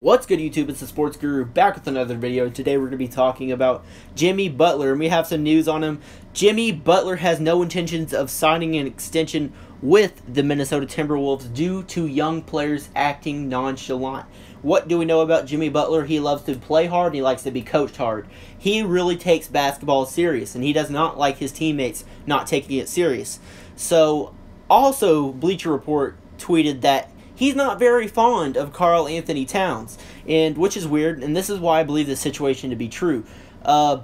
What's good, YouTube? It's the Sports Guru back with another video. Today we're going to be talking about Jimmy Butler, and we have some news on him. Jimmy Butler has no intentions of signing an extension with the Minnesota Timberwolves due to young players acting nonchalant. What do we know about Jimmy Butler? He loves to play hard and he likes to be coached hard. He really takes basketball serious, and he does not like his teammates not taking it serious. So, also, Bleacher Report tweeted that he's not very fond of Karl Towns, and which is weird, and this is why I believe this situation to be true.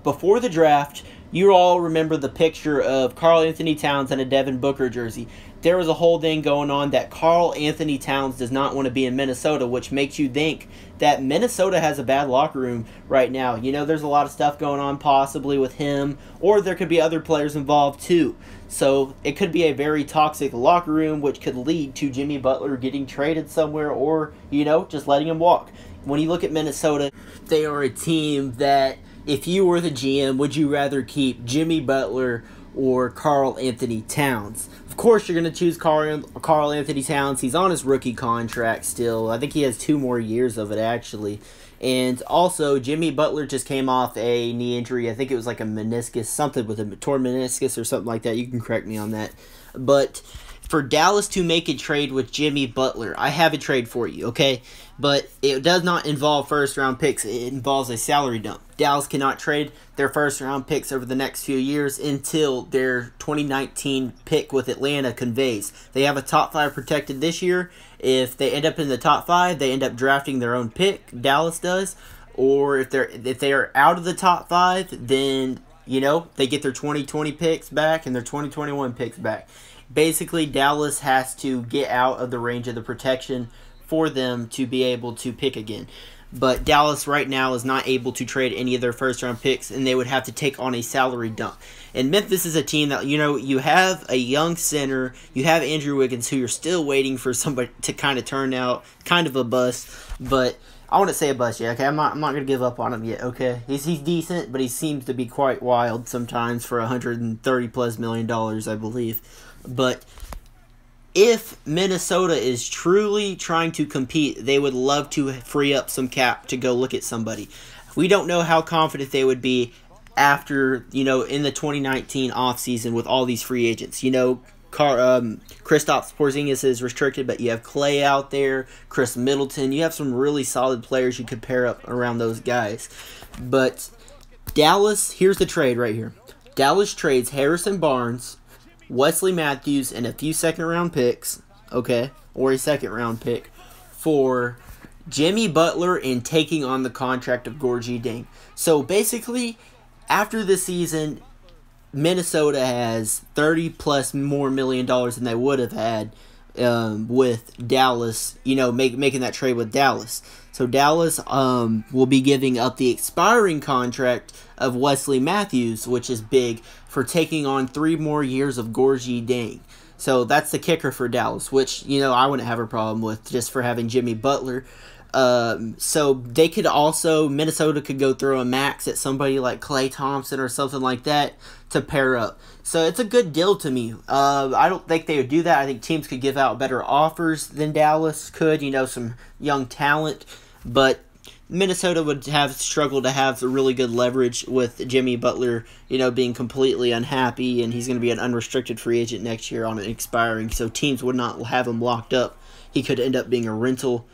Before the draft, you all remember the picture of Karl Towns in a Devin Booker jersey. There was a whole thing going on that Karl Towns does not want to be in Minnesota, which makes you think that Minnesota has a bad locker room right now. You know, there's a lot of stuff going on possibly with him, or there could be other players involved too. So it could be a very toxic locker room, which could lead to Jimmy Butler getting traded somewhere, or, you know, just letting him walk. When you look at Minnesota, they are a team that, if you were the GM, would you rather keep Jimmy Butler or Karl Towns? Of course, you're going to choose Karl Towns. He's on his rookie contract still. I think he has 2 more years of it, actually. And also, Jimmy Butler just came off a knee injury. I think it was like a meniscus, something with a torn meniscus or something like that. You can correct me on that. But for Dallas to make a trade with Jimmy Butler, I have a trade for you, okay? But it does not involve first-round picks. It involves a salary dump. Dallas cannot trade their first-round picks over the next few years until their 2019 pick with Atlanta conveys. They have a top 5 protected this year. If they end up in the top 5, they end up drafting their own pick. Dallas does. Or if they are out of the top 5, then, you know, they get their 2020 picks back and their 2021 picks back. Basically, Dallas has to get out of the range of the protection for them to be able to pick again. But Dallas right now is not able to trade any of their first-round picks, and they would have to take on a salary dump. And Memphis is a team that, you know, you have a young center, you have Andrew Wiggins, who you're still waiting for somebody to kind of turn out, kind of a bust, but I wouldn't say a bust yet, okay? I'm not going to give up on him yet, okay? He's decent, but he seems to be quite wild sometimes for $130+ million, I believe. But if Minnesota is truly trying to compete, they would love to free up some cap to go look at somebody. We don't know how confident they would be after, you know, in the 2019 offseason with all these free agents. You know, Kristaps Porzingis is restricted, but you have Clay out there, Chris Middleton. You have some really solid players you could pair up around those guys. But Dallas, here's the trade right here. Dallas trades Harrison Barnes, Wesley Matthews, and a few second-round picks, okay, or a second-round pick, for Jimmy Butler and taking on the contract of Gorgui Dieng. So, basically, after this season, Minnesota has $30+ more million than they would have had with Dallas, you know, making that trade with Dallas. So Dallas will be giving up the expiring contract of Wesley Matthews, which is big, for taking on 3 more years of Gorgui Dieng. So that's the kicker for Dallas, which, you know, I wouldn't have a problem with just for having Jimmy Butler. So they could also, Minnesota could go throw a max at somebody like Klay Thompson or something like that to pair up. So it's a good deal to me. I don't think they would do that. I think teams could give out better offers than Dallas could, you know, some young talent. But Minnesota would have struggled to have the really good leverage with Jimmy Butler, you know, being completely unhappy, and he's going to be an unrestricted free agent next year on an expiring. So teams would not have him locked up. He could end up being a rental.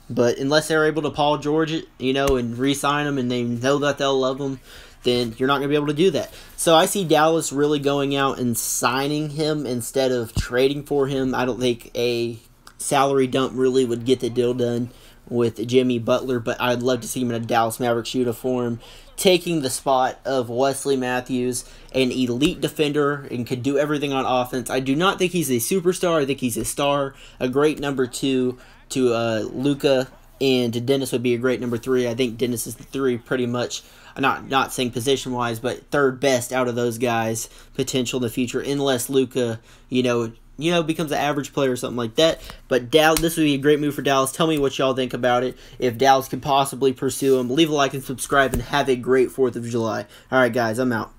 But unless they're able to Paul George it, you know, and re-sign him, and they know that they'll love him, then you're not going to be able to do that. So I see Dallas really going out and signing him instead of trading for him. I don't think a salary dump really would get the deal done with Jimmy Butler, but I'd love to see him in a Dallas Mavericks uniform, taking the spot of Wesley Matthews, an elite defender, and could do everything on offense. I do not think he's a superstar. I think he's a star, a great number 2 to Luka, and Dennis would be a great number 3. I think Dennis is the 3 pretty much. I'm not saying position-wise, but 3rd best out of those guys, potential in the future, unless Luka, you know, becomes an average player or something like that. But this would be a great move for Dallas. Tell me what y'all think about it. If Dallas could possibly pursue him, leave a like and subscribe, and have a great 4th of July. All right, guys, I'm out.